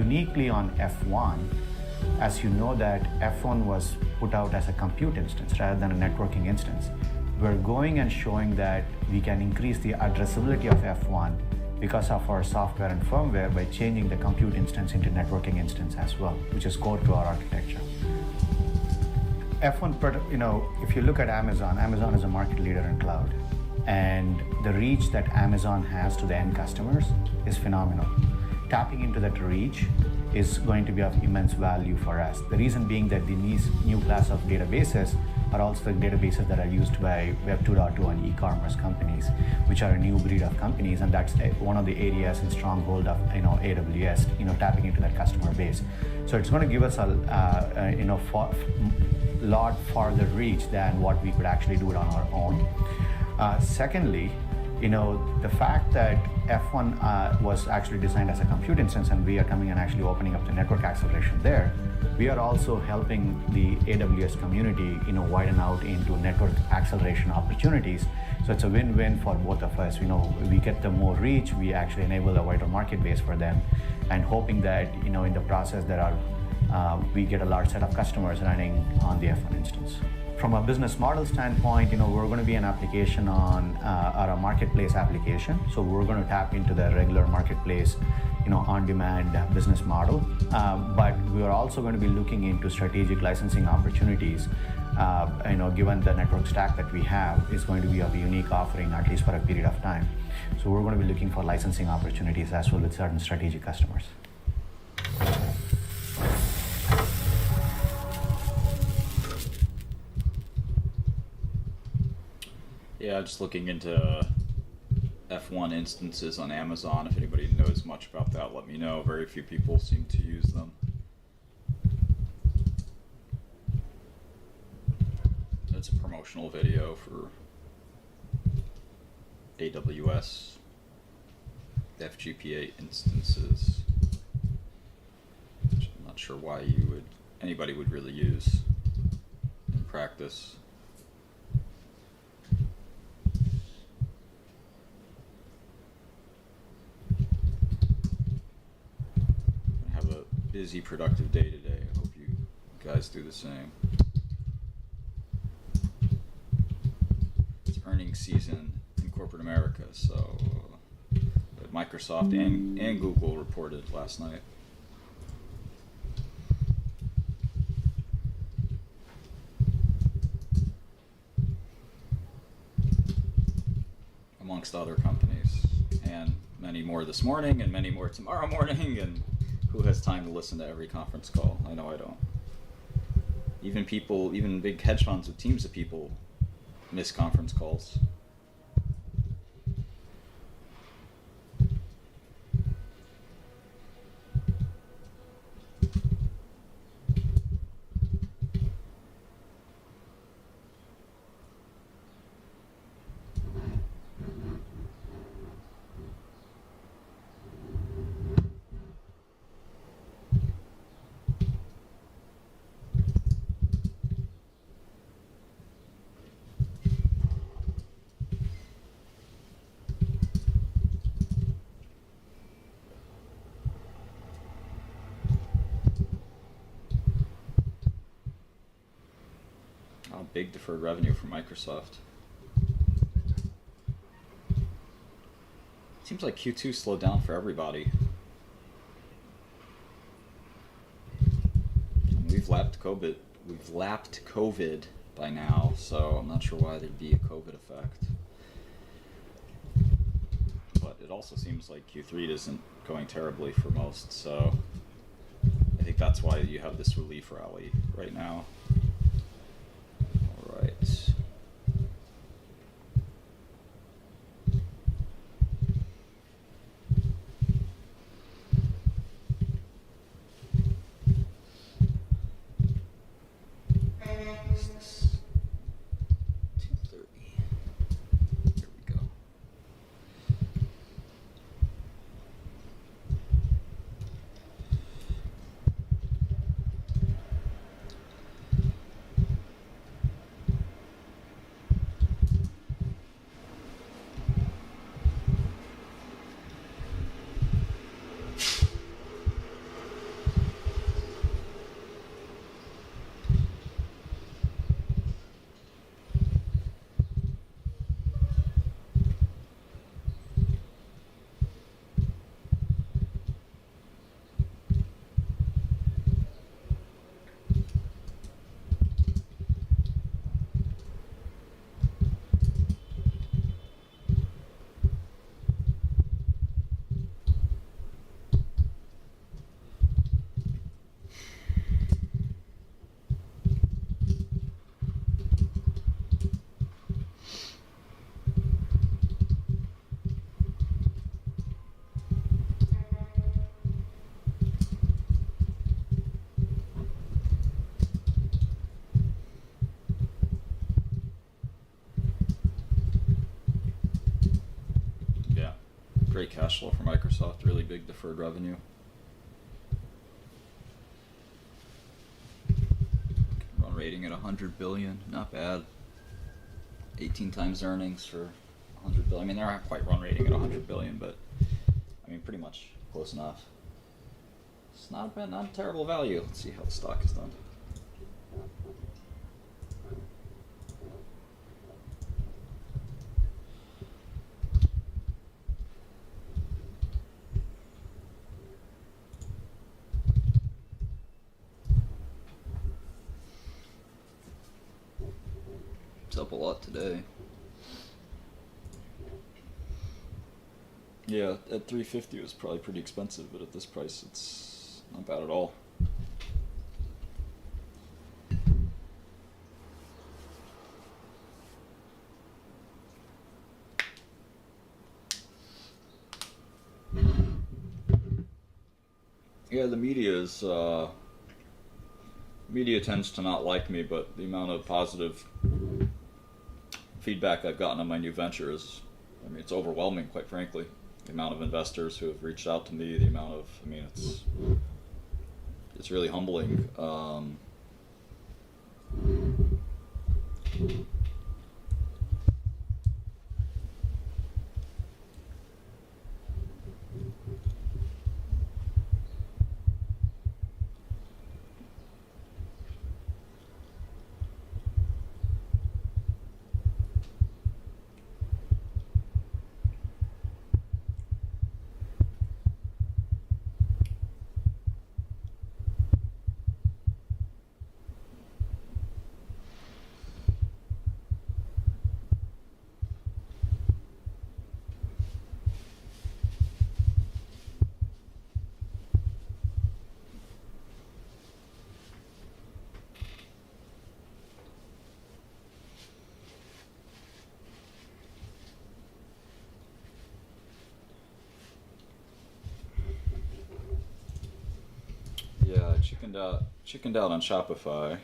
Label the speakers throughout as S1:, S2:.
S1: uniquely on F1, as you know that F1 was put out as a compute instance rather than a networking instance. We're going and showing that we can increase the addressability of F1 because of our software and firmware by changing the compute instance into networking instance as well, which is core to our architecture. F1, if you look at Amazon is a market leader in cloud. And the reach that Amazon has to the end customers is phenomenal. Tapping into that reach is going to be of immense value for us. The reason being that these new class of databases are also the databases that are used by Web 2.2 and e-commerce companies, which are a new breed of companies, and that's one of the areas in stronghold of AWS, tapping into that customer base. So it's going to give us a lot farther reach than what we could actually do it on our own. Secondly, the fact that F1 was actually designed as a compute instance and we are coming and actually opening up the network acceleration there, we are also helping the AWS community, widen out into network acceleration opportunities. So it's a win-win for both of us. We get the more reach, we actually enable a wider market base for them, and hoping that, in the process we get a large set of customers running on the F1 instance. From a business model standpoint, we're going to be an application on a marketplace application. So we're going to tap into the regular marketplace, on-demand business model. But we are also going to be looking into strategic licensing opportunities. Given the network stack that we have, is going to be a unique offering, at least for a period of time. So we're going to be looking for licensing opportunities as well with certain strategic customers.
S2: Yeah, just looking into F1 instances on Amazon. If anybody knows much about that, let me know. Very few people seem to use them. It's a promotional video for AWS FGPA instances, which I'm not sure why anybody would really use in practice. Busy, productive day today. I hope you guys do the same. It's earnings season in corporate America, so Microsoft and Google reported last night. Amongst other companies, and many more this morning, and many more tomorrow morning, and who has time to listen to every conference call? I know I don't. Even big hedge funds with teams of people miss conference calls. Big deferred revenue for Microsoft. Seems like Q2 slowed down for everybody. We've lapped COVID by now, so I'm not sure why there'd be a COVID effect. But it also seems like Q3 isn't going terribly for most, so I think that's why you have this relief rally right now. Right. cash flow for Microsoft, really big deferred revenue. Run rating at 100 billion, not bad. 18 times earnings for 100 billion. I mean, they're not quite run rating at 100 billion, but I mean, pretty much close enough. It's not bad, not a terrible value. Let's see how the stock is done. It's up a lot today. Yeah, at 350 it was probably pretty expensive, but at this price it's not bad at all. Yeah, the media tends to not like me, but the amount of positive feedback I've gotten on my new venture is, I mean, it's overwhelming, quite frankly. The amount of investors who have reached out to me, the amount of, I mean, it's really humbling. Yeah, chickened out on Shopify.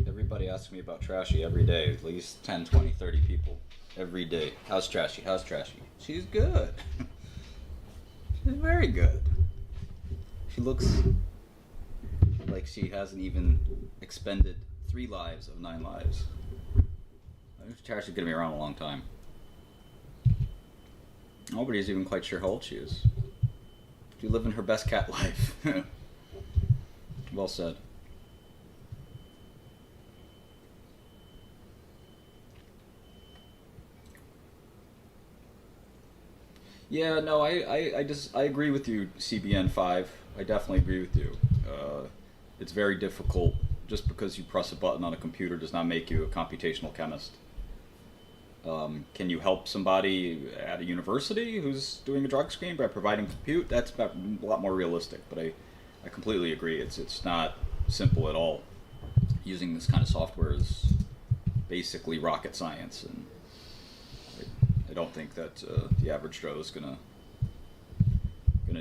S2: Everybody asks me about Trashy every day, at least 10, 20, 30 people every day. How's Trashy? How's Trashy? She's good. She's very good. She looks like she hasn't even expended 3 lives of 9 lives. I think Trashy's gonna be around a long time. Nobody's even quite sure how old she is. She's living her best cat life. Well said. Yeah, no, I agree with you, CBN5. I definitely agree with you. It's very difficult. Just because you press a button on a computer does not make you a computational chemist. Can you help somebody at a university who's doing a drug screen by providing compute? That's a lot more realistic, but I completely agree. It's not simple at all. Using this kind of software is basically rocket science, and I don't think that the average Joe is gonna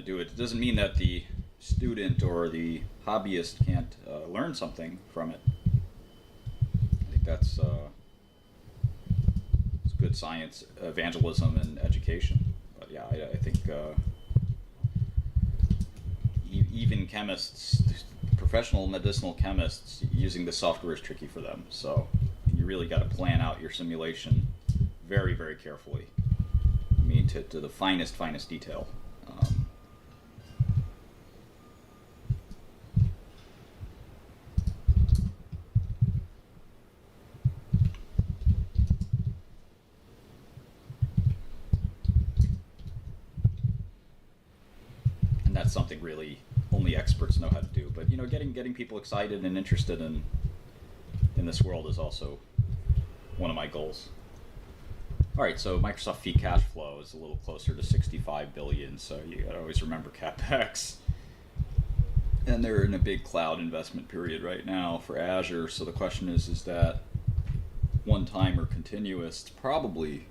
S2: do it. It doesn't mean that the student or the hobbyist can't learn something from it. I think that's it's good science, evangelism, and education. But yeah, I think even chemists, professional medicinal chemists, using the software is tricky for them. So you really got to plan out your simulation very, very carefully. I mean, to the finest detail. that's something really only experts know how to do. But getting people excited and interested in this world is also one of my goals. All right, so Microsoft free cash flow is a little closer to 65 billion, so you gotta always remember CapEx. And they're in a big cloud investment period right now for Azure, so the question is that one time or continuous? It's probably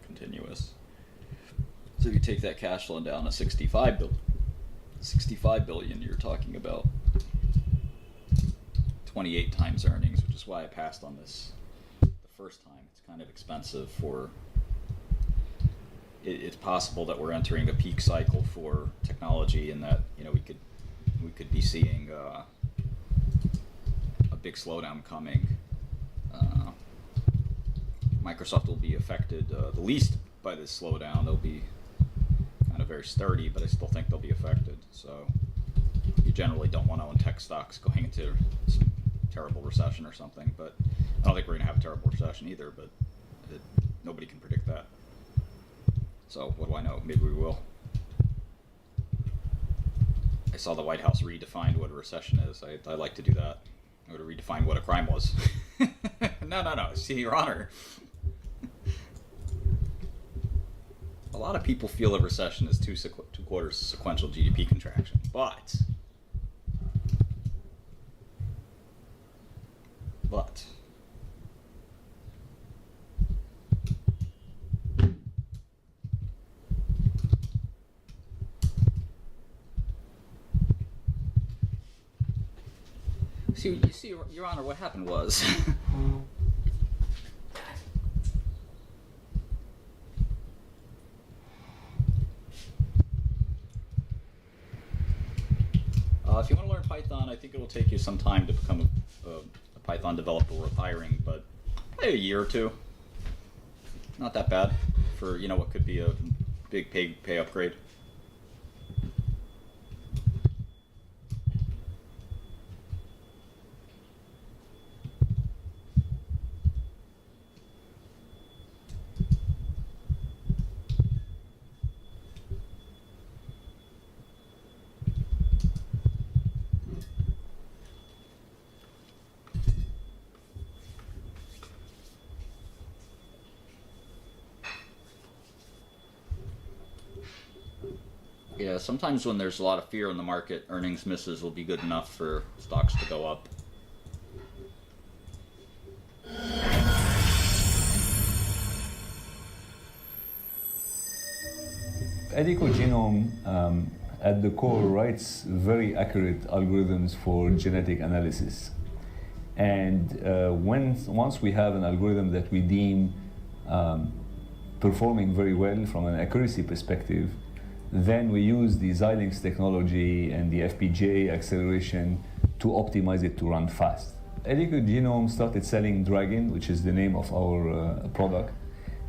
S2: continuous. So if you take that cash flow down to 65 billion, you're talking about 28 times earnings, which is why I passed on this the first time. It's kind of expensive for. It's possible that we're entering a peak cycle for technology, and that we could be seeing a big slowdown coming. Microsoft will be affected the least by this slowdown. They'll be kind of very sturdy, but I still think they'll be affected. So you generally don't want to own tech stocks going into some terrible recession or something. But I don't think we're going to have a terrible recession either, but nobody can predict that. So what do I know? Maybe we will. I saw the White House redefined what a recession is. I like to do that. I would redefine what a crime was. No. See, Your Honor. A lot of people feel a recession is two quarters sequential GDP contraction, but see, Your Honor, what happened was. If you want to learn Python, I think it will take you some time to become a Python developer worth hiring, but probably a year or two. Not that bad for what could be a big pay upgrade. Yeah, sometimes when there's a lot of fear in the market, earnings misses will be good enough for stocks to go up.
S3: Edico Genome, at the core, writes very accurate algorithms for genetic analysis. And once we have an algorithm that we deem performing very well from an accuracy perspective, then we use the Xilinx technology and the FPGA acceleration to optimize it to run fast. Edico Genome started selling Dragon, which is the name of our product,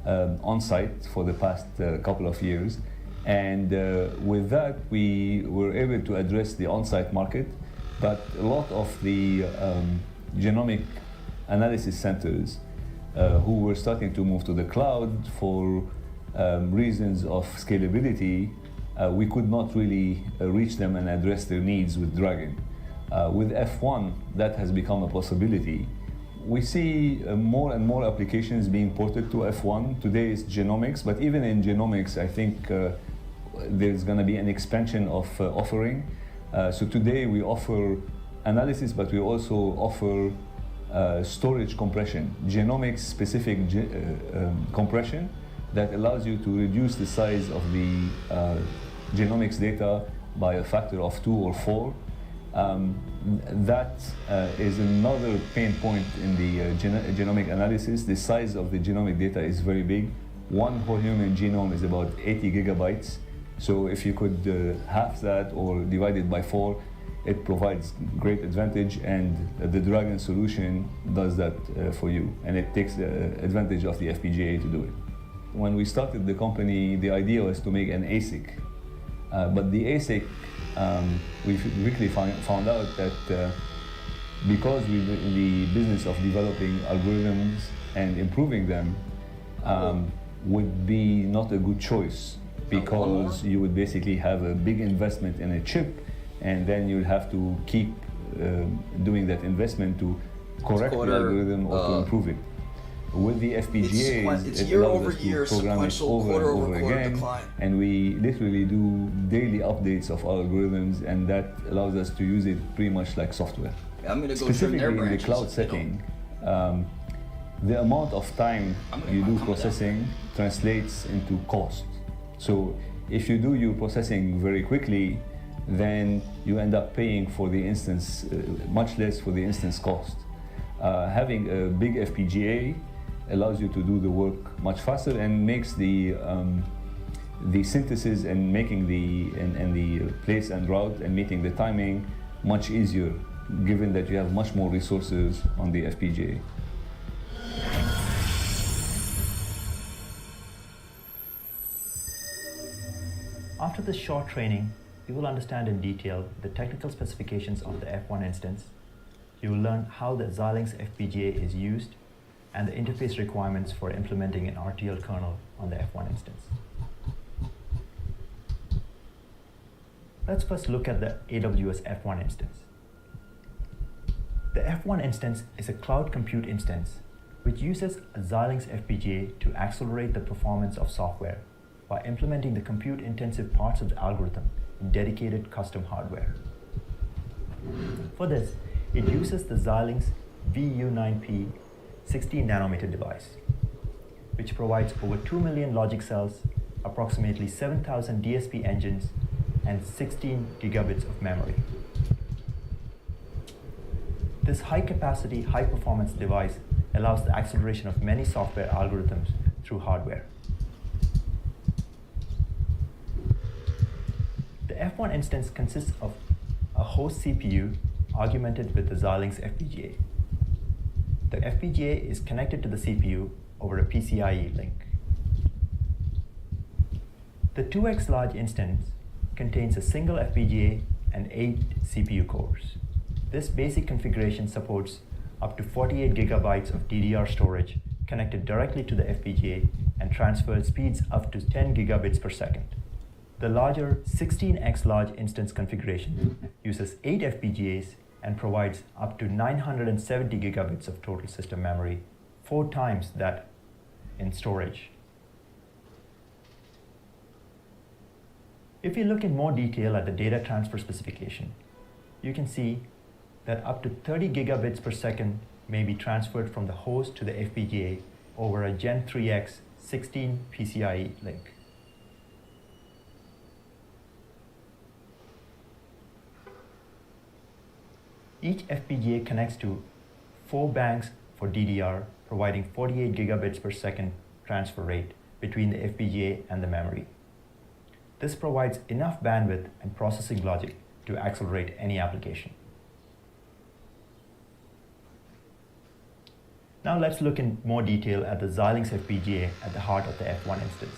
S3: on-site for the past couple of years. And with that, we were able to address the on-site market, but a lot of the genomic analysis centers who were starting to move to the cloud for reasons of scalability, we could not really reach them and address their needs with Dragon. With F1, that has become a possibility. We see more and more applications being ported to F1. Today it's genomics, but even in genomics, I think there's going to be an expansion of offering. So today we offer analysis, but we also offer storage compression, genomics-specific compression that allows you to reduce the size of the genomics data by a factor of 2 or 4. That is another pain point in the genomic analysis. The size of the genomic data is very big. One whole human genome is about 80 gigabytes. So if you could half that or divide it by 4, it provides great advantage, and the Dragon solution does that for you, and it takes advantage of the FPGA to do it. When we started the company, the idea was to make an ASIC, but the ASIC, we quickly found out that because we're in the business of developing algorithms and improving them, would be not a good choice because you would basically have a big investment in a chip, and then you'll have to keep doing that investment to correct the algorithm or to improve it. With the FPGAs,
S4: it's
S3: it
S4: year
S3: allows
S4: over
S3: us
S4: year,
S3: to program it
S4: sequential,
S3: over and over
S4: quarter-over-quarter
S3: again,
S4: decline.
S3: and we literally do daily updates of our algorithms, and that allows us to use it pretty much like software.
S4: I'm going to go
S3: Specifically
S4: trim their
S3: in the
S4: branches.
S3: cloud setting, the amount of time you do processing translates into cost. So if you do your processing very quickly, then you end up paying for the instance much less for the instance cost. Having a big FPGA allows you to do the work much faster and makes the synthesis and making the place and route and meeting the timing much easier, given that you have much more resources on the FPGA.
S5: After this short training, you will understand in detail the technical specifications of the F1 instance. You will learn how the Xilinx FPGA is used and the interface requirements for implementing an RTL kernel on the F1 instance. Let's first look at the AWS F1 instance. The F1 instance is a cloud compute instance which uses a Xilinx FPGA to accelerate the performance of software by implementing the compute-intensive parts of the algorithm in dedicated custom hardware. For this, it uses the Xilinx VU9P 16 nanometer device, which provides over 2 million logic cells, approximately 7,000 DSP engines, and 16 gigabits of memory. This high-capacity, high-performance device allows the acceleration of many software algorithms through hardware. The F1 instance consists of a host CPU augmented with the Xilinx FPGA. The FPGA is connected to the CPU over a PCIe link. The 2x large instance contains a single FPGA and 8 CPU cores. This basic configuration supports up to 48 gigabytes of DDR storage connected directly to the FPGA and transfer speeds up to 10 gigabits per second. The larger 16x large instance configuration uses 8 FPGAs and provides up to 970 gigabits of total system memory, 4 times that in storage. If you look in more detail at the data transfer specification, you can see that up to 30 gigabits per second may be transferred from the host to the FPGA over a Gen 3X 16 PCIe link. Each FPGA connects to 4 banks for DDR, providing 48 gigabits per second transfer rate between the FPGA and the memory. This provides enough bandwidth and processing logic to accelerate any application. Now let's look in more detail at the Xilinx FPGA at the heart of the F1 instance.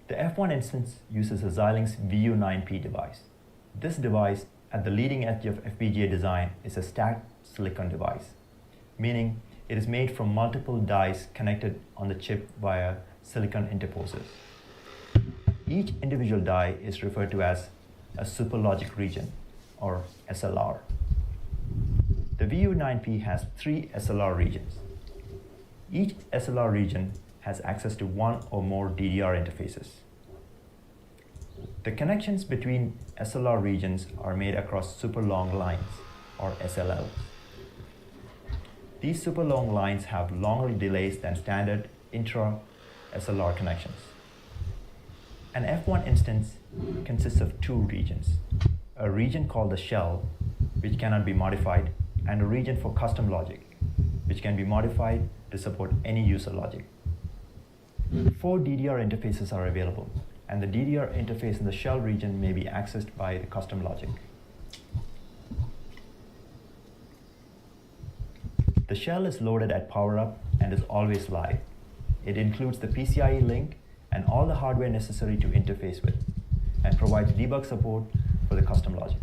S5: The F1 instance uses a Xilinx VU9P device. This device, at the leading edge of FPGA design, is a stacked silicon device, meaning it is made from multiple dies connected on the chip via silicon interposers. Each individual die is referred to as a superlogic region, or SLR. The VU9P has 3 SLR regions. Each SLR region has access to 1 or more DDR interfaces. The connections between SLR regions are made across super long lines, or SLLs. These super long lines have longer delays than standard intra-SLR connections. An F1 instance consists of 2 regions, a region called the shell, which cannot be modified, and a region for custom logic, which can be modified to support any user logic. 4 DDR interfaces are available, and the DDR interface in the shell region may be accessed by the custom logic. The shell is loaded at power up and is always live. It includes the PCIe link and all the hardware necessary to interface with, and provides debug support for the custom logic.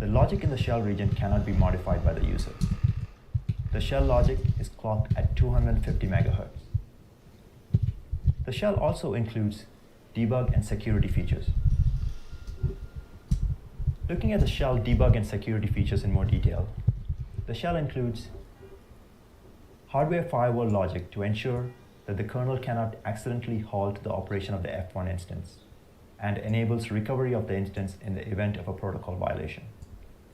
S5: The logic in the shell region cannot be modified by the user. The shell logic is clocked at 250 megahertz. The shell also includes debug and security features. Looking at the shell debug and security features in more detail, the shell includes hardware firewall logic to ensure that the kernel cannot accidentally halt the operation of the F1 instance, and enables recovery of the instance in the event of a protocol violation.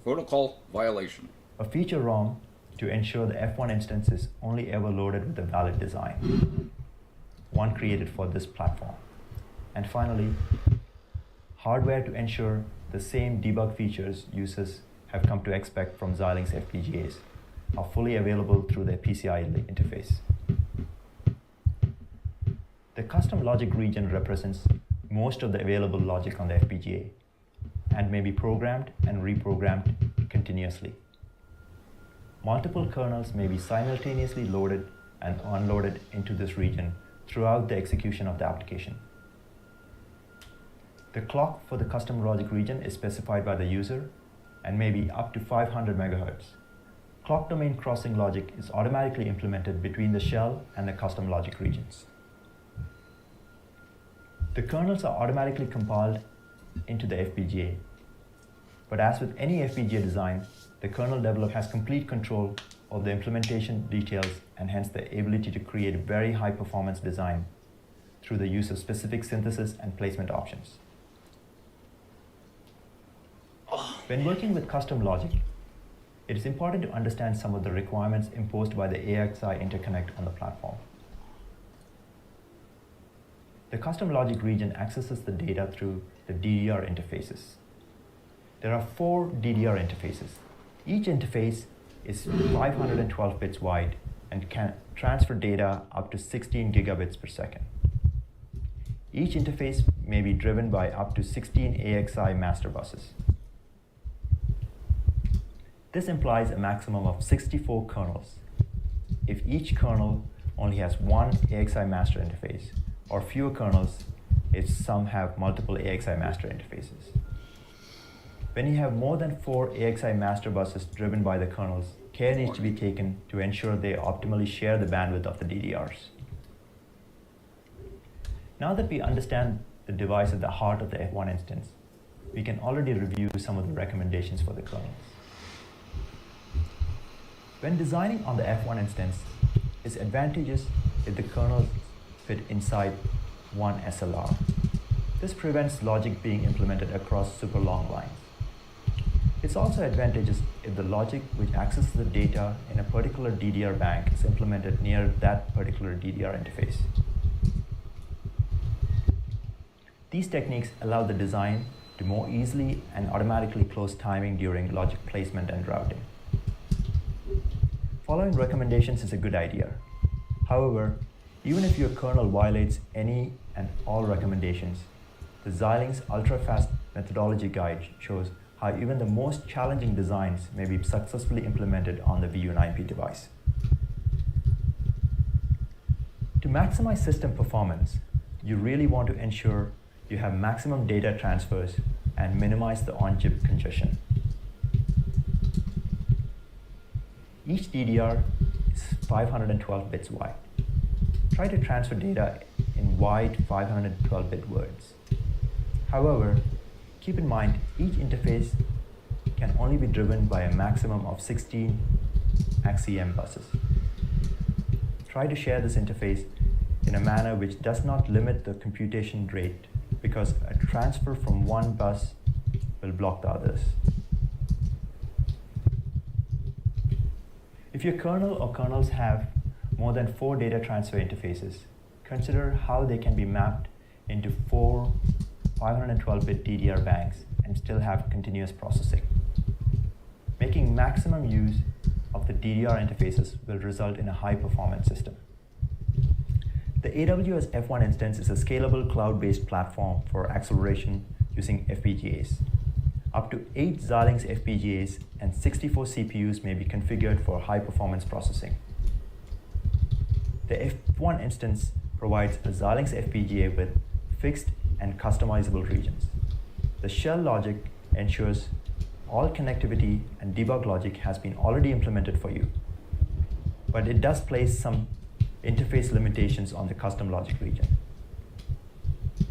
S2: Protocol violation.
S5: A feature ROM to ensure the F1 instance is only ever loaded with a valid design, one created for this platform. And finally, hardware to ensure the same debug features users have come to expect from Xilinx FPGAs are fully available through the PCI interface. The custom logic region represents most of the available logic on the FPGA and may be programmed and reprogrammed continuously. Multiple kernels may be simultaneously loaded and unloaded into this region throughout the execution of the application. The clock for the custom logic region is specified by the user and may be up to 500 MHz. Clock domain crossing logic is automatically implemented between the shell and the custom logic regions. The kernels are automatically compiled into the FPGA, but as with any FPGA design, the kernel developer has complete control of the implementation details and hence the ability to create a very high performance design through the use of specific synthesis and placement options. When working with custom logic, it is important to understand some of the requirements imposed by the AXI interconnect on the platform. The custom logic region accesses the data through the DDR interfaces. There are 4 DDR interfaces. Each interface is 512 bits wide and can transfer data up to 16 gigabits per second. Each interface may be driven by up to 16 AXI master buses. This implies a maximum of 64 kernels. If each kernel only has one AXI master interface, or fewer kernels if some have multiple AXI master interfaces. When you have more than 4 AXI master buses driven by the kernels, care needs to be taken to ensure they optimally share the bandwidth of the DDRs. Now that we understand the device at the heart of the F1 instance, we can already review some of the recommendations for the kernels. When designing on the F1 instance, it's advantageous if the kernels fit inside one SLR. This prevents logic being implemented across super long lines. It's also advantageous if the logic which accesses the data in a particular DDR bank is implemented near that particular DDR interface. These techniques allow the design to more easily and automatically close timing during logic placement and routing. Following recommendations is a good idea. However, even if your kernel violates any and all recommendations, the Xilinx ultra-fast methodology guide shows how even the most challenging designs may be successfully implemented on the VU9P device. To maximize system performance, you really want to ensure you have maximum data transfers and minimize the on-chip congestion. Each DDR is 512 bits wide. Try to transfer data in wide 512-bit words. However, keep in mind each interface can only be driven by a maximum of 16 AXIM buses. Try to share this interface in a manner which does not limit the computation rate, because a transfer from one bus will block the others. If your kernel or kernels have more than 4 data transfer interfaces, consider how they can be mapped into 4 512-bit DDR banks and still have continuous processing. Making maximum use of the DDR interfaces will result in a high-performance system. The AWS F1 instance is a scalable cloud-based platform for acceleration using FPGAs. Up to 8 Xilinx FPGAs and 64 CPUs may be configured for high-performance processing. The F1 instance provides a Xilinx FPGA with fixed and customizable regions. The shell logic ensures all connectivity and debug logic has been already implemented for you, but it does place some interface limitations on the custom logic region.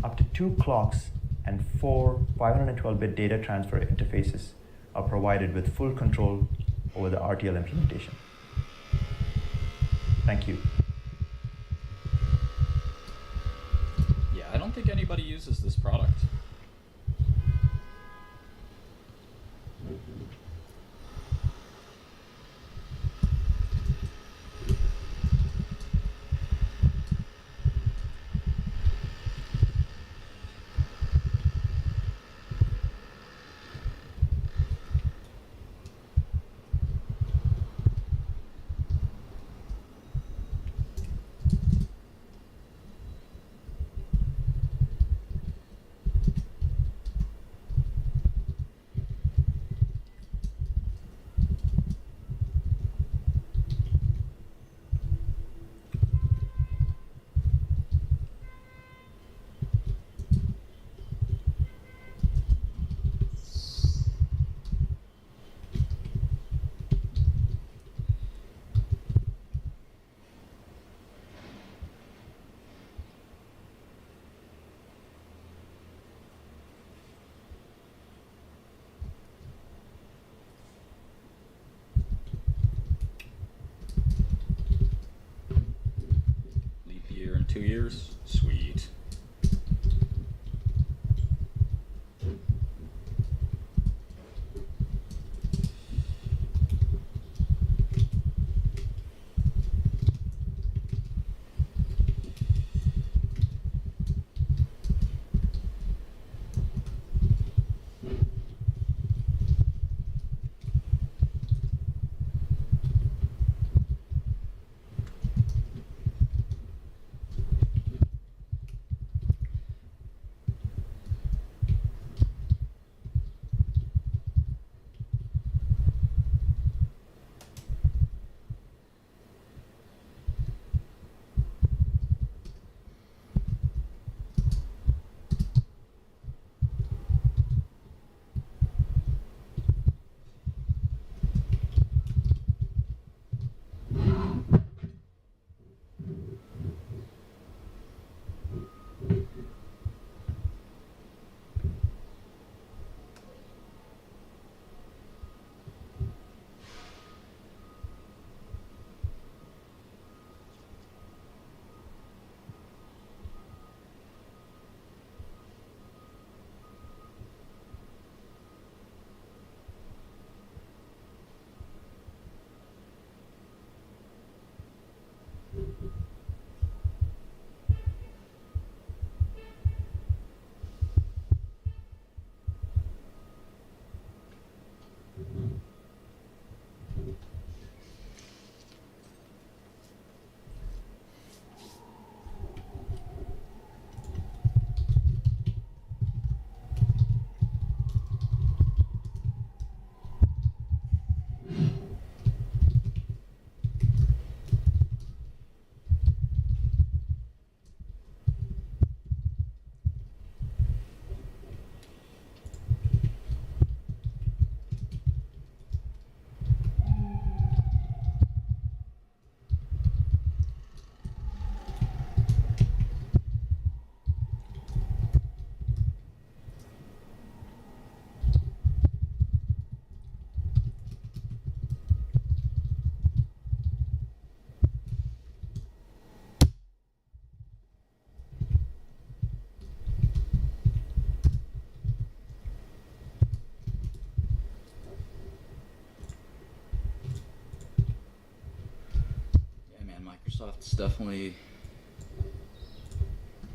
S5: Up to 2 clocks and 4 512-bit data transfer interfaces are provided with full control over the RTL implementation. Thank you.
S2: Yeah, I don't think anybody uses this product. Leap year in 2 years? Sweet. Microsoft's definitely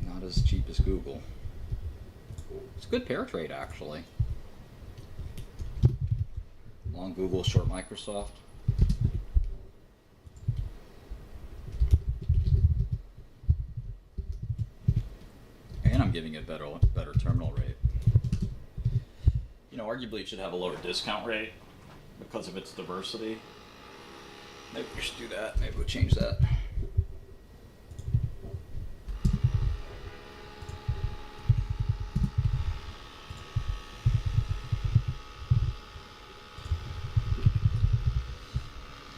S2: not as cheap as Google. It's a good pair trade, actually. Long Google, short Microsoft. And I'm giving it better terminal rate. You know, arguably it should have a lower discount rate because of its diversity. Maybe we should do that. Maybe we'll change that.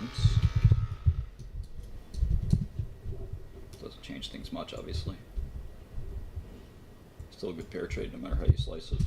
S2: Oops. Doesn't change things much, obviously. Still a good pair trade no matter how you slice it.